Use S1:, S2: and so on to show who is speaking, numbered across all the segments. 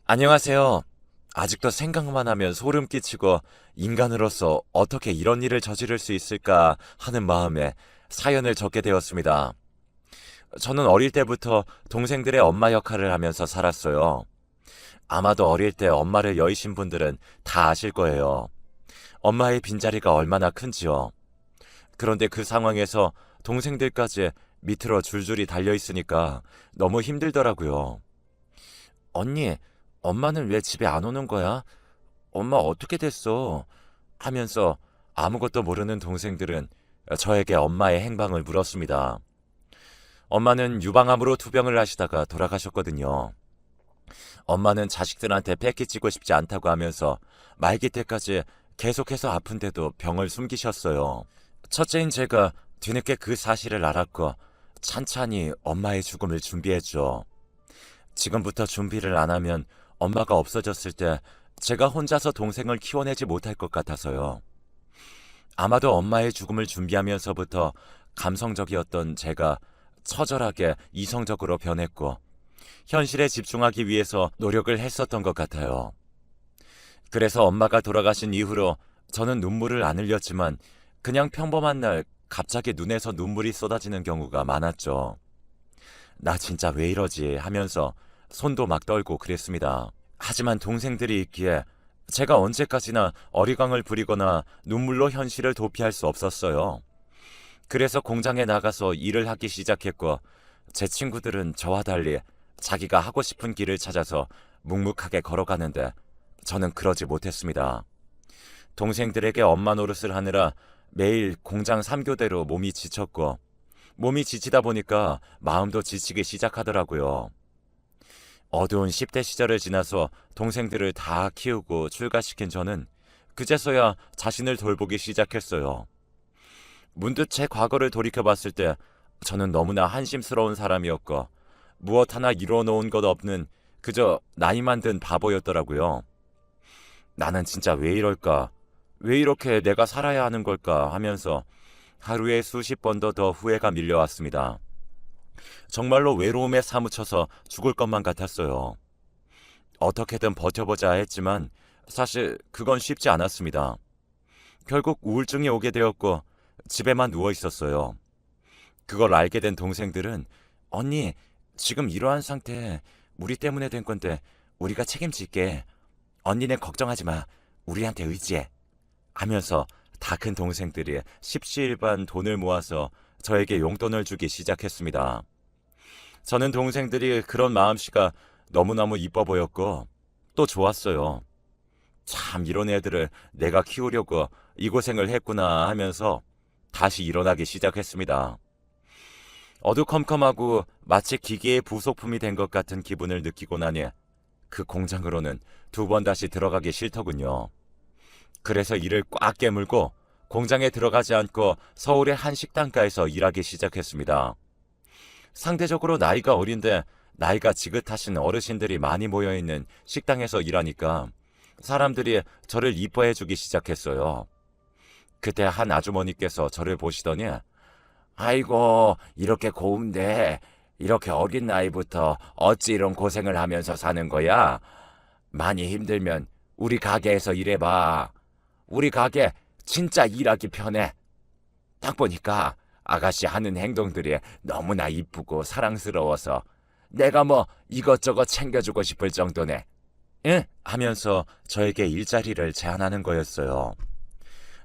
S1: 안녕하세요. 아직도 생각만 하면 소름 끼치고 인간으로서 어떻게 이런 일을 저지를 수 있을까 하는 마음에 사연을 적게 되었습니다. 저는 어릴 때부터 동생들의 엄마 역할을 하면서 살았어요. 아마도 어릴 때 엄마를 여의신 분들은 다 아실 거예요. 엄마의 빈자리가 얼마나 큰지요. 그런데 그 상황에서 동생들까지 밑으로 줄줄이 달려 있으니까 너무 힘들더라고요. 언니, 엄마는 왜 집에 안 오는 거야? 엄마 어떻게 됐어? 하면서 아무것도 모르는 동생들은 저에게 엄마의 행방을 물었습니다. 엄마는 유방암으로 투병을 하시다가 돌아가셨거든요. 엄마는 자식들한테 패기치고 싶지 않다고 하면서 말기 때까지 계속해서 아픈데도 병을 숨기셨어요. 첫째인 제가 뒤늦게 그 사실을 알았고 찬찬히 엄마의 죽음을 준비했죠. 지금부터 준비를 안 하면 엄마가 없어졌을 때 제가 혼자서 동생을 키워내지 못할 것 같아서요. 아마도 엄마의 죽음을 준비하면서부터 감성적이었던 제가 처절하게 이성적으로 변했고 현실에 집중하기 위해서 노력을 했었던 것 같아요. 그래서 엄마가 돌아가신 이후로 저는 눈물을 안 흘렸지만 그냥 평범한 날 갑자기 눈에서 눈물이 쏟아지는 경우가 많았죠. 나 진짜 왜 이러지 하면서 손도 막 떨고 그랬습니다. 하지만 동생들이 있기에 제가 언제까지나 어리광을 부리거나 눈물로 현실을 도피할 수 없었어요. 그래서 공장에 나가서 일을 하기 시작했고 제 친구들은 저와 달리 자기가 하고 싶은 길을 찾아서 묵묵하게 걸어가는데 저는 그러지 못했습니다. 동생들에게 엄마 노릇을 하느라 매일 공장 3교대로 몸이 지쳤고 몸이 지치다 보니까 마음도 지치기 시작하더라고요. 어두운 10대 시절을 지나서 동생들을 다 키우고 출가시킨 저는 그제서야 자신을 돌보기 시작했어요. 문득 제 과거를 돌이켜봤을 때 저는 너무나 한심스러운 사람이었고 무엇 하나 이루어놓은 것 없는 그저 나이만 든 바보였더라고요. 나는 진짜 왜 이럴까? 왜 이렇게 내가 살아야 하는 걸까? 하면서 하루에 수십 번도 더 후회가 밀려왔습니다. 정말로 외로움에 사무쳐서 죽을 것만 같았어요. 어떻게든 버텨보자 했지만 사실 그건 쉽지 않았습니다. 결국 우울증이 오게 되었고 집에만 누워 있었어요. 그걸 알게 된 동생들은 언니, 지금 이러한 상태 우리 때문에 된 건데 우리가 책임질게. 언니는 걱정하지 마. 우리한테 의지해. 하면서 다 큰 동생들이 십시일반 돈을 모아서 저에게 용돈을 주기 시작했습니다. 저는 동생들이 그런 마음씨가 너무너무 이뻐 보였고 또 좋았어요. 참 이런 애들을 내가 키우려고 이 고생을 했구나 하면서 다시 일어나기 시작했습니다. 어두컴컴하고 마치 기계의 부속품이 된 것 같은 기분을 느끼고 나니 그 공장으로는 두 번 다시 들어가기 싫더군요. 그래서 이를 꽉 깨물고 공장에 들어가지 않고 서울의 한 식당가에서 일하기 시작했습니다. 상대적으로 나이가 어린데 나이가 지긋하신 어르신들이 많이 모여있는 식당에서 일하니까 사람들이 저를 이뻐해주기 시작했어요. 그때 한 아주머니께서 저를 보시더니 아이고 이렇게 고운데 이렇게 어린 나이부터 어찌 이런 고생을 하면서 사는 거야? 많이 힘들면 우리 가게에서 일해봐. 우리 가게 진짜 일하기 편해. 딱 보니까 아가씨 하는 행동들이 너무나 이쁘고 사랑스러워서 내가 뭐 이것저것 챙겨주고 싶을 정도네. 응? 하면서 저에게 일자리를 제안하는 거였어요.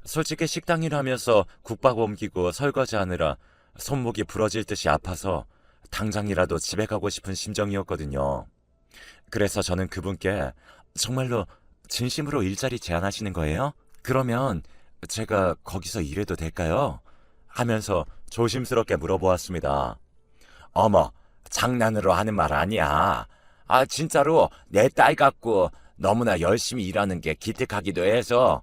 S1: 솔직히 식당 일하면서 국밥 옮기고 설거지하느라 손목이 부러질 듯이 아파서 당장이라도 집에 가고 싶은 심정이었거든요. 그래서 저는 그분께 정말로 진심으로 일자리 제안하시는 거예요? 그러면 제가 거기서 일해도 될까요? 하면서 조심스럽게 물어보았습니다. 어머, 장난으로 하는 말 아니야. 아, 진짜로 내 딸 같고 너무나 열심히 일하는 게 기특하기도 해서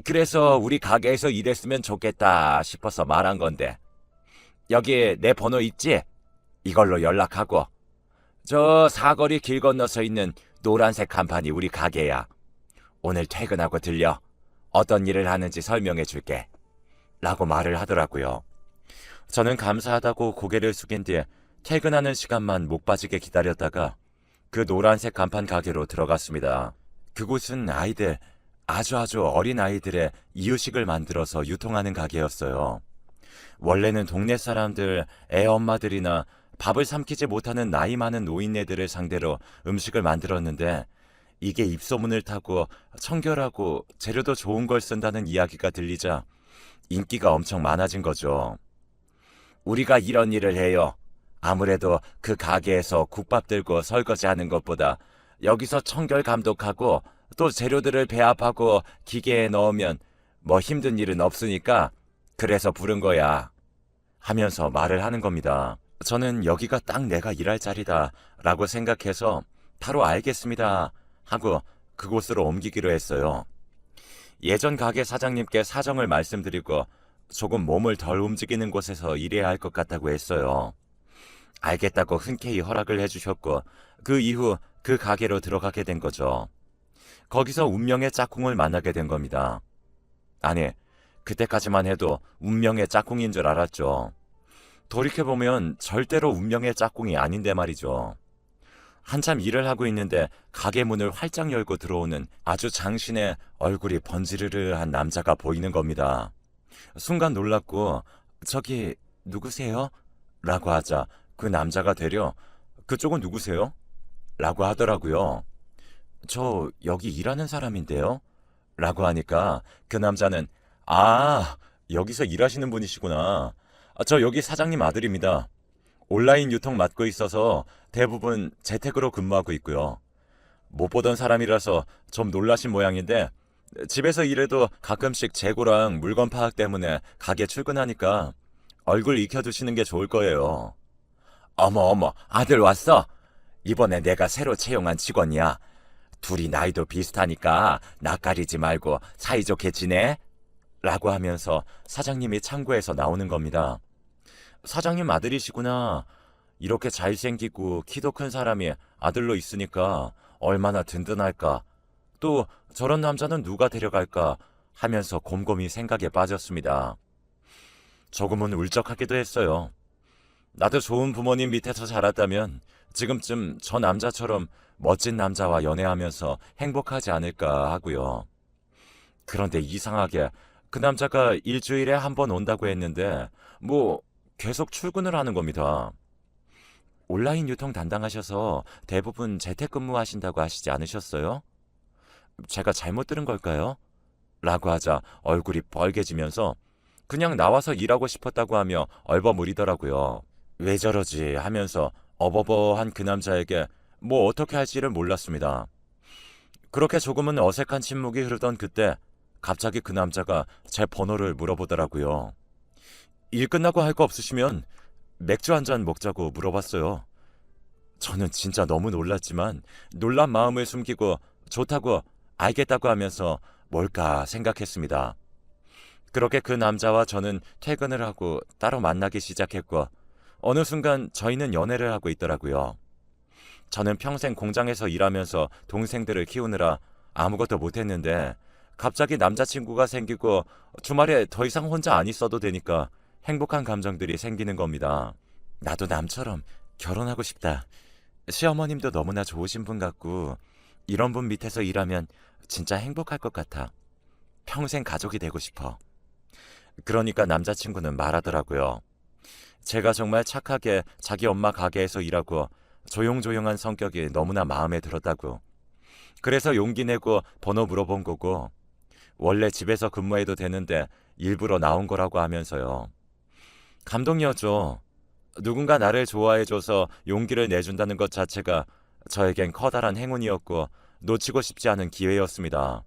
S1: 그래서 우리 가게에서 일했으면 좋겠다 싶어서 말한 건데 여기 내 번호 있지? 이걸로 연락하고 저 사거리 길 건너서 있는 노란색 간판이 우리 가게야. 오늘 퇴근하고 들려. 어떤 일을 하는지 설명해 줄게. 라고 말을 하더라고요. 저는 감사하다고 고개를 숙인 뒤에 퇴근하는 시간만 목 빠지게 기다렸다가 그 노란색 간판 가게로 들어갔습니다. 그곳은 아주 어린 아이들의 이유식을 만들어서 유통하는 가게였어요. 원래는 동네 사람들, 애 엄마들이나 밥을 삼키지 못하는 나이 많은 노인네들을 상대로 음식을 만들었는데 이게 입소문을 타고 청결하고 재료도 좋은 걸 쓴다는 이야기가 들리자 인기가 엄청 많아진 거죠. 우리가 이런 일을 해요. 아무래도 그 가게에서 국밥 들고 설거지하는 것보다 여기서 청결 감독하고 또 재료들을 배합하고 기계에 넣으면 뭐 힘든 일은 없으니까 그래서 부른 거야. 하면서 말을 하는 겁니다. 저는 여기가 딱 내가 일할 자리다 라고 생각해서 바로 알겠습니다 하고 그곳으로 옮기기로 했어요. 예전 가게 사장님께 사정을 말씀드리고 조금 몸을 덜 움직이는 곳에서 일해야 할 것 같다고 했어요. 알겠다고 흔쾌히 허락을 해주셨고 그 이후 그 가게로 들어가게 된 거죠. 거기서 운명의 짝꿍을 만나게 된 겁니다. 아니, 그때까지만 해도 운명의 짝꿍인 줄 알았죠. 돌이켜보면 절대로 운명의 짝꿍이 아닌데 말이죠. 한참 일을 하고 있는데 가게 문을 활짝 열고 들어오는 아주 장신의 얼굴이 번지르르한 남자가 보이는 겁니다. 순간 놀랐고 저기 누구세요? 라고 하자 그 남자가 되려 그쪽은 누구세요? 라고 하더라고요. 저 여기 일하는 사람인데요? 라고 하니까 그 남자는 여기서 일하시는 분이시구나. 저 여기 사장님 아들입니다. 온라인 유통 맡고 있어서 대부분 재택으로 근무하고 있고요. 못 보던 사람이라서 좀 놀라신 모양인데 집에서 일해도 가끔씩 재고랑 물건 파악 때문에 가게 출근하니까 얼굴 익혀두시는 게 좋을 거예요. 어머, 아들 왔어? 이번에 내가 새로 채용한 직원이야. 둘이 나이도 비슷하니까 낯가리지 말고 사이좋게 지내? 라고 하면서 사장님이 창구에서 나오는 겁니다. 사장님 아들이시구나. 이렇게 잘생기고 키도 큰 사람이 아들로 있으니까 얼마나 든든할까. 또 저런 남자는 누가 데려갈까 하면서 곰곰이 생각에 빠졌습니다. 조금은 울적하기도 했어요. 나도 좋은 부모님 밑에서 자랐다면 지금쯤 저 남자처럼 멋진 남자와 연애하면서 행복하지 않을까 하고요. 그런데 이상하게 그 남자가 일주일에 한 번 온다고 했는데 계속 출근을 하는 겁니다. 온라인 유통 담당하셔서 대부분 재택근무하신다고 하시지 않으셨어요? 제가 잘못 들은 걸까요? 라고 하자 얼굴이 벌개지면서 그냥 나와서 일하고 싶었다고 하며 얼버무리더라고요. 왜 저러지 하면서 어버버한 그 남자에게 어떻게 할지를 몰랐습니다. 그렇게 조금은 어색한 침묵이 흐르던 그때 갑자기 그 남자가 제 번호를 물어보더라고요. 일 끝나고 할 거 없으시면 맥주 한 잔 먹자고 물어봤어요. 저는 진짜 너무 놀랐지만 놀란 마음을 숨기고 좋다고 알겠다고 하면서 뭘까 생각했습니다. 그렇게 그 남자와 저는 퇴근을 하고 따로 만나기 시작했고 어느 순간 저희는 연애를 하고 있더라고요. 저는 평생 공장에서 일하면서 동생들을 키우느라 아무것도 못했는데 갑자기 남자친구가 생기고 주말에 더 이상 혼자 안 있어도 되니까 행복한 감정들이 생기는 겁니다. 나도 남처럼 결혼하고 싶다. 시어머님도 너무나 좋으신 분 같고 이런 분 밑에서 일하면 진짜 행복할 것 같아. 평생 가족이 되고 싶어. 그러니까 남자친구는 말하더라고요. 제가 정말 착하게 자기 엄마 가게에서 일하고 조용조용한 성격이 너무나 마음에 들었다고. 그래서 용기 내고 번호 물어본 거고 원래 집에서 근무해도 되는데 일부러 나온 거라고 하면서요. 감동이었죠. 누군가 나를 좋아해줘서 용기를 내준다는 것 자체가 저에겐 커다란 행운이었고 놓치고 싶지 않은 기회였습니다.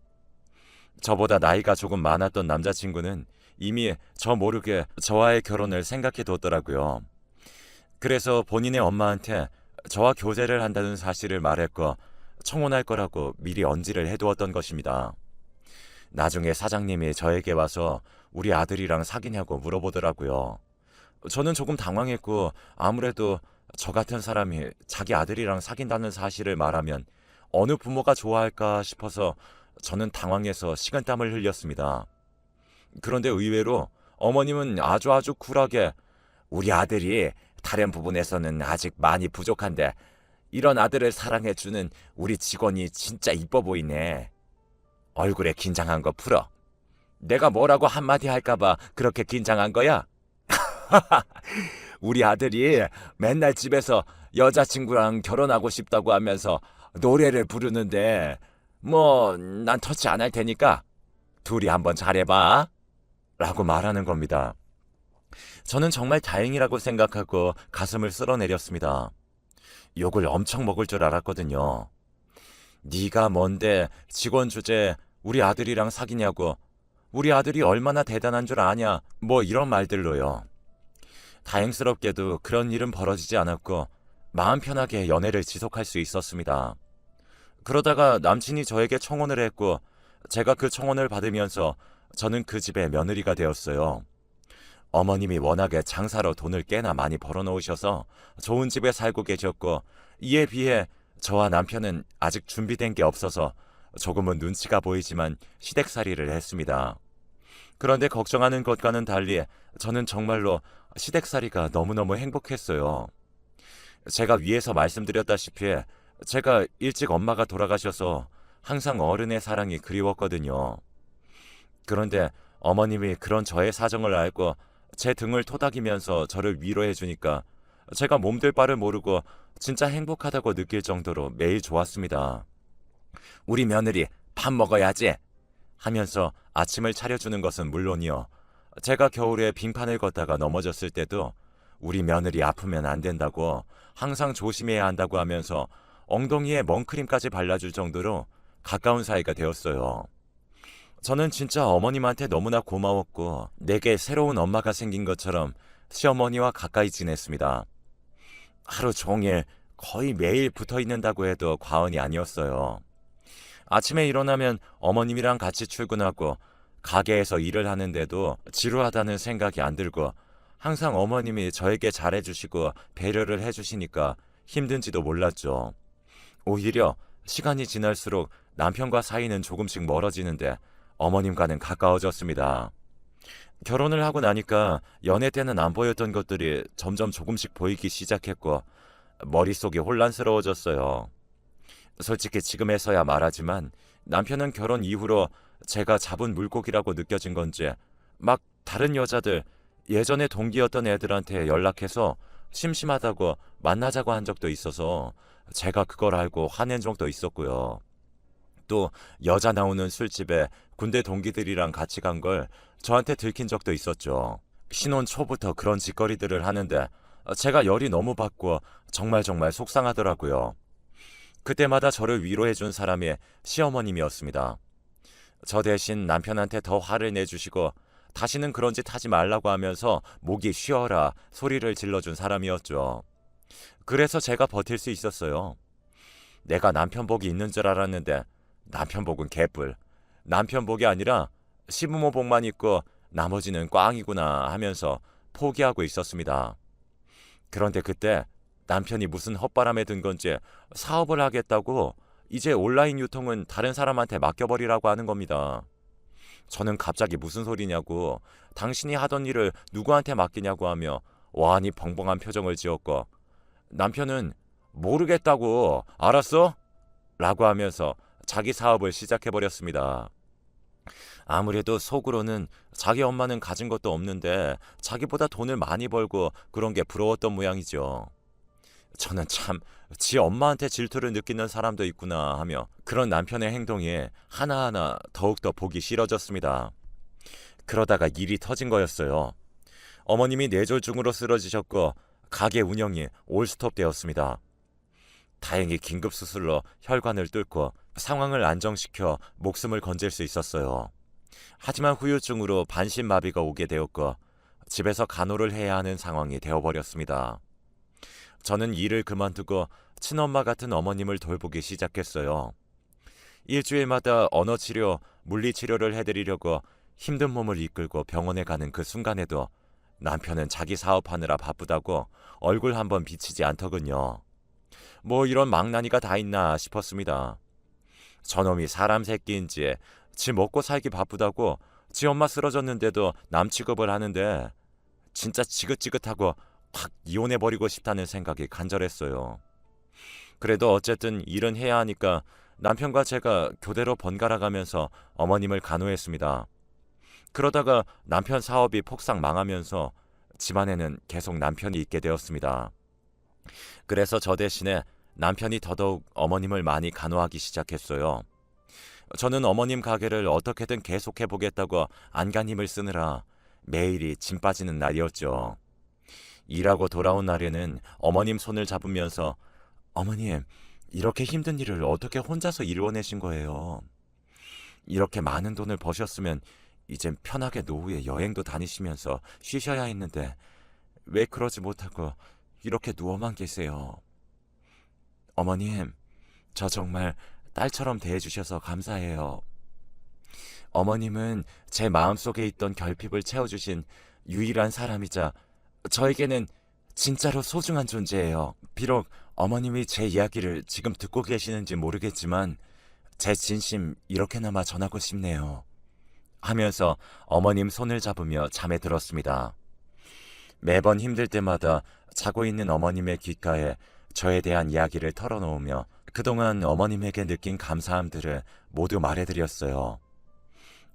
S1: 저보다 나이가 조금 많았던 남자친구는 이미 저 모르게 저와의 결혼을 생각해 뒀더라고요. 그래서 본인의 엄마한테 저와 교제를 한다는 사실을 말했고 청혼할 거라고 미리 언지를 해두었던 것입니다. 나중에 사장님이 저에게 와서 우리 아들이랑 사귀냐고 물어보더라고요. 저는 조금 당황했고 아무래도 저 같은 사람이 자기 아들이랑 사귄다는 사실을 말하면 어느 부모가 좋아할까 싶어서 저는 당황해서 식은땀을 흘렸습니다. 그런데 의외로 어머님은 아주 쿨하게 우리 아들이 다른 부분에서는 아직 많이 부족한데 이런 아들을 사랑해주는 우리 직원이 진짜 이뻐 보이네. 얼굴에 긴장한 거 풀어. 내가 뭐라고 한마디 할까봐 그렇게 긴장한 거야? 우리 아들이 맨날 집에서 여자친구랑 결혼하고 싶다고 하면서 노래를 부르는데 뭐 난 터치 안 할 테니까 둘이 한번 잘해봐 라고 말하는 겁니다. 저는 정말 다행이라고 생각하고 가슴을 쓸어내렸습니다. 욕을 엄청 먹을 줄 알았거든요. 네가 뭔데 직원 주제에 우리 아들이랑 사귀냐고, 우리 아들이 얼마나 대단한 줄 아냐, 뭐 이런 말들로요. 다행스럽게도 그런 일은 벌어지지 않았고 마음 편하게 연애를 지속할 수 있었습니다. 그러다가 남친이 저에게 청혼을 했고 제가 그 청혼을 받으면서 저는 그 집의 며느리가 되었어요. 어머님이 워낙에 장사로 돈을 꽤나 많이 벌어놓으셔서 좋은 집에 살고 계셨고 이에 비해 저와 남편은 아직 준비된 게 없어서 조금은 눈치가 보이지만 시댁살이를 했습니다. 그런데 걱정하는 것과는 달리 저는 정말로 시댁살이가 너무너무 행복했어요. 제가 위에서 말씀드렸다시피 제가 일찍 엄마가 돌아가셔서 항상 어른의 사랑이 그리웠거든요. 그런데 어머님이 그런 저의 사정을 알고 제 등을 토닥이면서 저를 위로해 주니까 제가 몸둘 바를 모르고 진짜 행복하다고 느낄 정도로 매일 좋았습니다. 우리 며느리 밥 먹어야지 하면서 아침을 차려주는 것은 물론이요. 제가 겨울에 빙판을 걷다가 넘어졌을 때도 우리 며느리 아프면 안 된다고 항상 조심해야 한다고 하면서 엉덩이에 먼크림까지 발라줄 정도로 가까운 사이가 되었어요. 저는 진짜 어머님한테 너무나 고마웠고 내게 새로운 엄마가 생긴 것처럼 시어머니와 가까이 지냈습니다. 하루 종일 거의 매일 붙어 있는다고 해도 과언이 아니었어요. 아침에 일어나면 어머님이랑 같이 출근하고 가게에서 일을 하는데도 지루하다는 생각이 안 들고 항상 어머님이 저에게 잘해주시고 배려를 해주시니까 힘든지도 몰랐죠. 오히려 시간이 지날수록 남편과 사이는 조금씩 멀어지는데 어머님과는 가까워졌습니다. 결혼을 하고 나니까 연애 때는 안 보였던 것들이 점점 조금씩 보이기 시작했고 머릿속이 혼란스러워졌어요. 솔직히 지금에서야 말하지만 남편은 결혼 이후로 제가 잡은 물고기라고 느껴진 건지 막 다른 여자들, 예전에 동기였던 애들한테 연락해서 심심하다고 만나자고 한 적도 있어서 제가 그걸 알고 화낸 적도 있었고요. 또 여자 나오는 술집에 군대 동기들이랑 같이 간 걸 저한테 들킨 적도 있었죠. 신혼 초부터 그런 짓거리들을 하는데 제가 열이 너무 받고 정말 속상하더라고요. 그때마다 저를 위로해준 사람이 시어머님이었습니다. 저 대신 남편한테 더 화를 내주시고 다시는 그런 짓 하지 말라고 하면서 목이 쉬어라 소리를 질러준 사람이었죠. 그래서 제가 버틸 수 있었어요. 내가 남편 복이 있는 줄 알았는데 남편 복은 개뿔. 남편 복이 아니라 시부모 복만 있고 나머지는 꽝이구나 하면서 포기하고 있었습니다. 그런데 그때 남편이 무슨 헛바람에 든 건지 사업을 하겠다고 이제 온라인 유통은 다른 사람한테 맡겨버리라고 하는 겁니다. 저는 갑자기 무슨 소리냐고 당신이 하던 일을 누구한테 맡기냐고 하며 완히 벙벙한 표정을 지었고 남편은 모르겠다고 알았어? 라고 하면서 자기 사업을 시작해버렸습니다. 아무래도 속으로는 자기 엄마는 가진 것도 없는데 자기보다 돈을 많이 벌고 그런 게 부러웠던 모양이죠. 저는 참 지 엄마한테 질투를 느끼는 사람도 있구나 하며 그런 남편의 행동이 하나하나 더욱더 보기 싫어졌습니다. 그러다가 일이 터진 거였어요. 어머님이 뇌졸중으로 쓰러지셨고 가게 운영이 올스톱 되었습니다. 다행히 긴급수술로 혈관을 뚫고 상황을 안정시켜 목숨을 건질 수 있었어요. 하지만 후유증으로 반신마비가 오게 되었고 집에서 간호를 해야 하는 상황이 되어버렸습니다. 저는 일을 그만두고 친엄마 같은 어머님을 돌보기 시작했어요. 일주일마다 언어치료, 물리치료를 해드리려고 힘든 몸을 이끌고 병원에 가는 그 순간에도 남편은 자기 사업하느라 바쁘다고 얼굴 한번 비치지 않더군요. 뭐 이런 망나니가 다 있나 싶었습니다. 저놈이 사람 새끼인지 지 먹고 살기 바쁘다고 지 엄마 쓰러졌는데도 남 취급을 하는데 진짜 지긋지긋하고 확 이혼해버리고 싶다는 생각이 간절했어요. 그래도 어쨌든 일은 해야 하니까 남편과 제가 교대로 번갈아 가면서 어머님을 간호했습니다. 그러다가 남편 사업이 폭삭 망하면서 집안에는 계속 남편이 있게 되었습니다. 그래서 저 대신에 남편이 더더욱 어머님을 많이 간호하기 시작했어요. 저는 어머님 가게를 어떻게든 계속해 보겠다고 안간힘을 쓰느라 매일이 짐 빠지는 날이었죠. 일하고 돌아온 날에는 어머님 손을 잡으면서 어머님, 이렇게 힘든 일을 어떻게 혼자서 이루어내신 거예요? 이렇게 많은 돈을 버셨으면 이젠 편하게 노후에 여행도 다니시면서 쉬셔야 했는데 왜 그러지 못하고 이렇게 누워만 계세요? 어머님, 저 정말 딸처럼 대해주셔서 감사해요. 어머님은 제 마음속에 있던 결핍을 채워주신 유일한 사람이자 저에게는 진짜로 소중한 존재예요. 비록 어머님이 제 이야기를 지금 듣고 계시는지 모르겠지만 제 진심 이렇게나마 전하고 싶네요. 하면서 어머님 손을 잡으며 잠에 들었습니다. 매번 힘들 때마다 자고 있는 어머님의 귓가에 저에 대한 이야기를 털어놓으며 그동안 어머님에게 느낀 감사함들을 모두 말해드렸어요.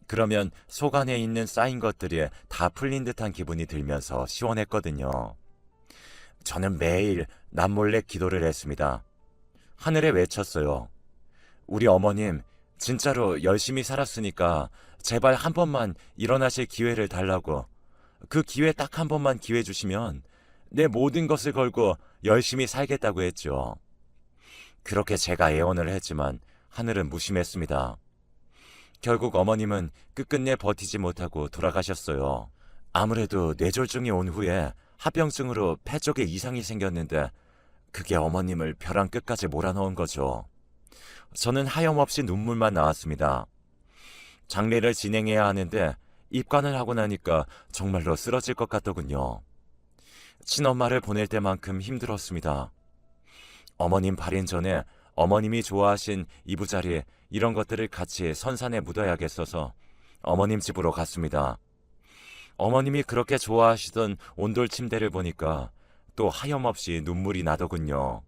S1: 그러면 속 안에 있는 쌓인 것들이 다 풀린 듯한 기분이 들면서 시원했거든요. 저는 매일 남몰래 기도를 했습니다. 하늘에 외쳤어요. 우리 어머님 진짜로 열심히 살았으니까 제발 한 번만 일어나실 기회를 달라고. 그 기회 딱 한 번만 기회 주시면 내 모든 것을 걸고 열심히 살겠다고 했죠. 그렇게 제가 애원을 했지만 하늘은 무심했습니다. 결국 어머님은 끝끝내 버티지 못하고 돌아가셨어요. 아무래도 뇌졸중이 온 후에 합병증으로 폐 쪽에 이상이 생겼는데 그게 어머님을 벼랑 끝까지 몰아넣은 거죠. 저는 하염없이 눈물만 나왔습니다. 장례를 진행해야 하는데 입관을 하고 나니까 정말로 쓰러질 것 같더군요. 친엄마를 보낼 때만큼 힘들었습니다. 어머님 발인 전에 어머님이 좋아하신 이부자리 이런 것들을 같이 선산에 묻어야겠어서 어머님 집으로 갔습니다. 어머님이 그렇게 좋아하시던 온돌 침대를 보니까 또 하염없이 눈물이 나더군요.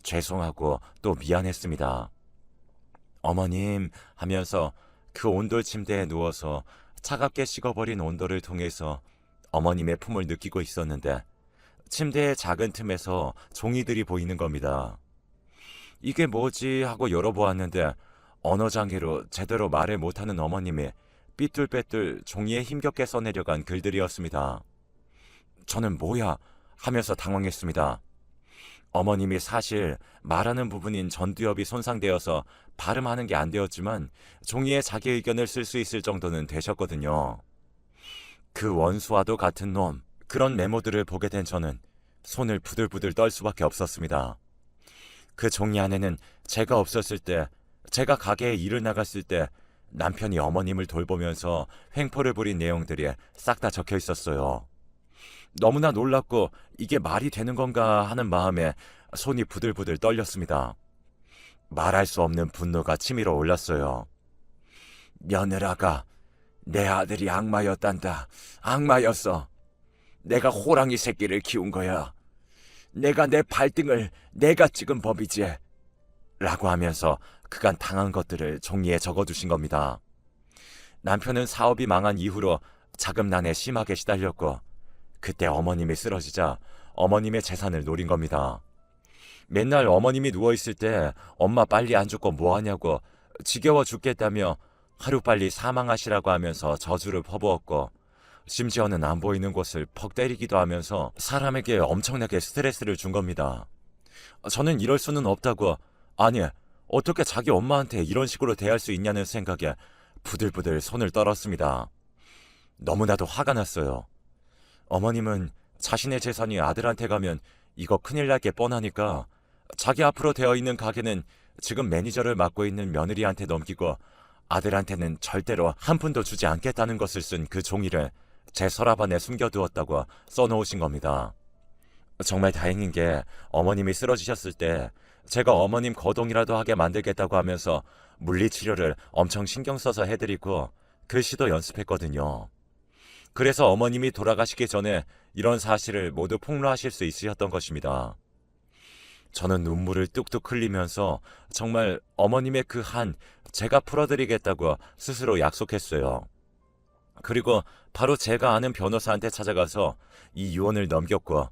S1: 죄송하고 또 미안했습니다. 어머님 하면서 그 온돌 침대에 누워서 차갑게 식어버린 온돌을 통해서 어머님의 품을 느끼고 있었는데 침대의 작은 틈에서 종이들이 보이는 겁니다. 이게 뭐지 하고 열어보았는데 언어장애로 제대로 말을 못하는 어머님이 삐뚤빼뚤 종이에 힘겹게 써내려간 글들이었습니다. 저는 뭐야 하면서 당황했습니다. 어머님이 사실 말하는 부분인 전두엽이 손상되어서 발음하는 게 안 되었지만 종이에 자기 의견을 쓸 수 있을 정도는 되셨거든요. 그 원수와도 같은 놈, 그런 메모들을 보게 된 저는 손을 부들부들 떨 수밖에 없었습니다. 그 종이 안에는 제가 없었을 때, 제가 가게에 일을 나갔을 때 남편이 어머님을 돌보면서 횡포를 부린 내용들이 싹 다 적혀 있었어요. 너무나 놀랍고 이게 말이 되는 건가 하는 마음에 손이 부들부들 떨렸습니다. 말할 수 없는 분노가 치밀어 올랐어요. 며느라가 내 아들이 악마였단다. 악마였어. 내가 호랑이 새끼를 키운 거야. 내가 내 발등을 내가 찍은 법이지. 라고 하면서 그간 당한 것들을 종이에 적어두신 겁니다. 남편은 사업이 망한 이후로 자금난에 심하게 시달렸고 그때 어머님이 쓰러지자 어머님의 재산을 노린 겁니다. 맨날 어머님이 누워있을 때 엄마 빨리 안 죽고 뭐하냐고 지겨워 죽겠다며 하루빨리 사망하시라고 하면서 저주를 퍼부었고 심지어는 안 보이는 곳을 퍽 때리기도 하면서 사람에게 엄청나게 스트레스를 준 겁니다. 저는 이럴 수는 없다고, 아니 어떻게 자기 엄마한테 이런 식으로 대할 수 있냐는 생각에 부들부들 손을 떨었습니다. 너무나도 화가 났어요. 어머님은 자신의 재산이 아들한테 가면 이거 큰일 날 게 뻔하니까 자기 앞으로 되어 있는 가게는 지금 매니저를 맡고 있는 며느리한테 넘기고 아들한테는 절대로 한 푼도 주지 않겠다는 것을 쓴 그 종이를 제 서랍 안에 숨겨두었다고 써놓으신 겁니다. 정말 다행인 게 어머님이 쓰러지셨을 때 제가 어머님 거동이라도 하게 만들겠다고 하면서 물리치료를 엄청 신경 써서 해드리고 글씨도 연습했거든요. 그래서 어머님이 돌아가시기 전에 이런 사실을 모두 폭로하실 수 있으셨던 것입니다. 저는 눈물을 뚝뚝 흘리면서 정말 어머님의 그 한 제가 풀어드리겠다고 스스로 약속했어요. 그리고 바로 제가 아는 변호사한테 찾아가서 이 유언을 넘겼고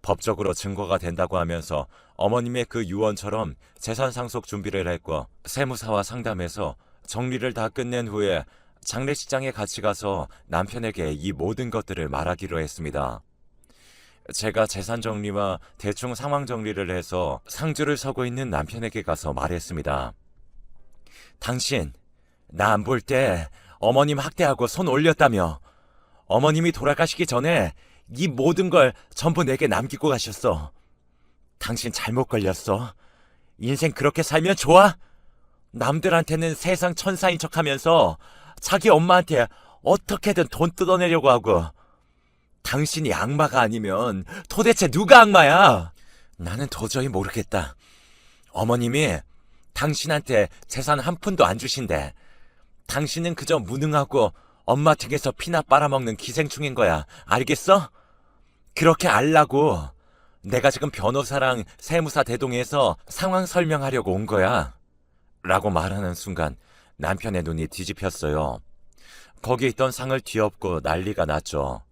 S1: 법적으로 증거가 된다고 하면서 어머님의 그 유언처럼 재산 상속 준비를 했고 세무사와 상담해서 정리를 다 끝낸 후에 장례식장에 같이 가서 남편에게 이 모든 것들을 말하기로 했습니다. 제가 재산 정리와 대충 상황 정리를 해서 상주를 서고 있는 남편에게 가서 말했습니다. 당신, 나 안 볼 때 어머님 학대하고 손 올렸다며. 어머님이 돌아가시기 전에 이 모든 걸 전부 내게 남기고 가셨어. 당신 잘못 걸렸어. 인생 그렇게 살면 좋아? 남들한테는 세상 천사인 척하면서 자기 엄마한테 어떻게든 돈 뜯어내려고 하고. 당신이 악마가 아니면 도대체 누가 악마야? 나는 도저히 모르겠다. 어머님이 당신한테 재산 한 푼도 안 주신대. 당신은 그저 무능하고 엄마 등에서 피나 빨아먹는 기생충인 거야. 알겠어? 그렇게 알라고 내가 지금 변호사랑 세무사 대동해서 상황 설명하려고 온 거야. 라고 말하는 순간 남편의 눈이 뒤집혔어요. 거기 있던 상을 뒤엎고 난리가 났죠.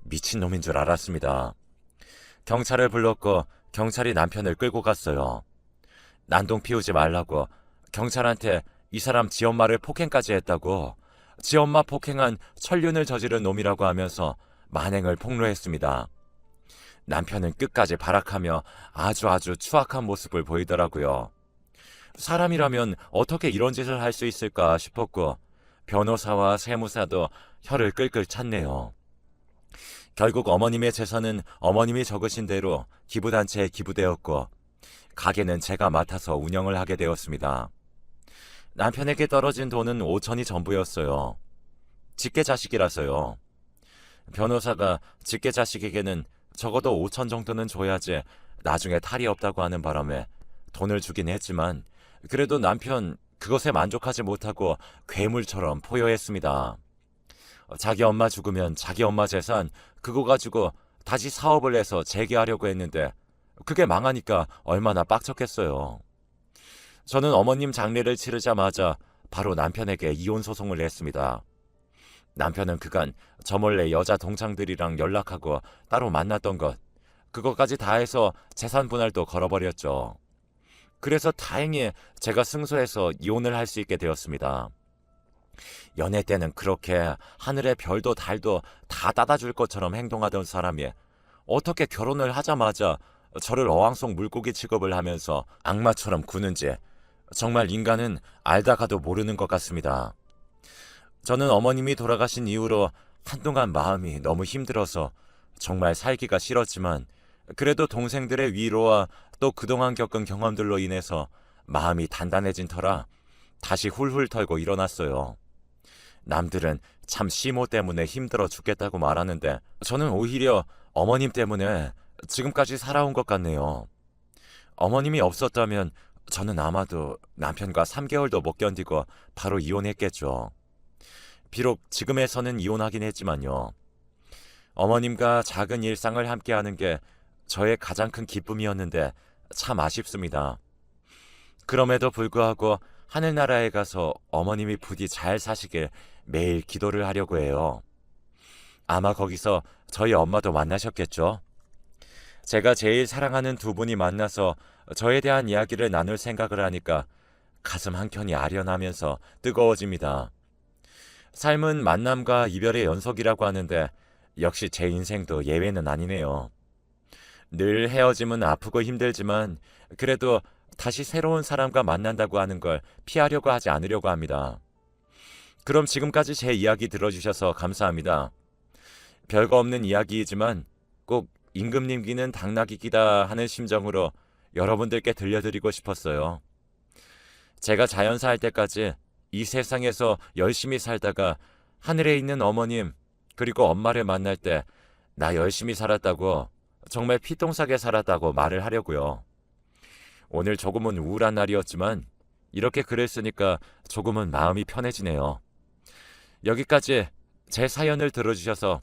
S1: 미친놈인 줄 알았습니다. 경찰을 불렀고 경찰이 남편을 끌고 갔어요. 난동 피우지 말라고, 경찰한테 이 사람 지 엄마를 폭행까지 했다고, 지 엄마 폭행한 천륜을 저지른 놈이라고 하면서 만행을 폭로했습니다. 남편은 끝까지 발악하며 아주 추악한 모습을 보이더라고요. 사람이라면 어떻게 이런 짓을 할 수 있을까 싶었고 변호사와 세무사도 혀를 끌끌 찼네요. 결국 어머님의 재산은 어머님이 적으신 대로 기부단체에 기부되었고 가게는 제가 맡아서 운영을 하게 되었습니다. 남편에게 떨어진 돈은 5천이 전부였어요. 직계자식이라서요. 변호사가 직계자식에게는 적어도 5천 정도는 줘야지 나중에 탈이 없다고 하는 바람에 돈을 주긴 했지만 그래도 남편 그것에 만족하지 못하고 괴물처럼 포효했습니다. 자기 엄마 죽으면 자기 엄마 재산 그거 가지고 다시 사업을 해서 재개하려고 했는데 그게 망하니까 얼마나 빡쳤겠어요. 저는 어머님 장례를 치르자마자 바로 남편에게 이혼 소송을 했습니다. 남편은 그간 저 몰래 여자 동창들이랑 연락하고 따로 만났던 것, 그것까지 다 해서 재산 분할도 걸어버렸죠. 그래서 다행히 제가 승소해서 이혼을 할 수 있게 되었습니다. 연애 때는 그렇게 하늘의 별도 달도 다 따다줄 것처럼 행동하던 사람이 어떻게 결혼을 하자마자 저를 어항속 물고기 취급을 하면서 악마처럼 구는지 정말 인간은 알다가도 모르는 것 같습니다. 저는 어머님이 돌아가신 이후로 한동안 마음이 너무 힘들어서 정말 살기가 싫었지만 그래도 동생들의 위로와 또 그동안 겪은 경험들로 인해서 마음이 단단해진 터라 다시 훌훌 털고 일어났어요. 남들은 참 시모 때문에 힘들어 죽겠다고 말하는데 저는 오히려 어머님 때문에 지금까지 살아온 것 같네요. 어머님이 없었다면 저는 아마도 남편과 3개월도 못 견디고 바로 이혼했겠죠. 비록 지금에서는 이혼하긴 했지만요. 어머님과 작은 일상을 함께하는 게 저의 가장 큰 기쁨이었는데 참 아쉽습니다. 그럼에도 불구하고 하늘나라에 가서 어머님이 부디 잘 사시길 매일 기도를 하려고 해요. 아마 거기서 저희 엄마도 만나셨겠죠? 제가 제일 사랑하는 두 분이 만나서 저에 대한 이야기를 나눌 생각을 하니까 가슴 한켠이 아련하면서 뜨거워집니다. 삶은 만남과 이별의 연속이라고 하는데 역시 제 인생도 예외는 아니네요. 늘 헤어짐은 아프고 힘들지만 그래도 다시 새로운 사람과 만난다고 하는 걸 피하려고 하지 않으려고 합니다. 그럼 지금까지 제 이야기 들어주셔서 감사합니다. 별거 없는 이야기이지만 꼭 임금님 귀는 당나귀 귀다 하는 심정으로 여러분들께 들려드리고 싶었어요. 제가 자연사 할 때까지 이 세상에서 열심히 살다가 하늘에 있는 어머님 그리고 엄마를 만날 때 나 열심히 살았다고, 정말 피똥싸게 살았다고 말을 하려고요. 오늘 조금은 우울한 날이었지만 이렇게 글을 쓰니까 조금은 마음이 편해지네요. 여기까지 제 사연을 들어주셔서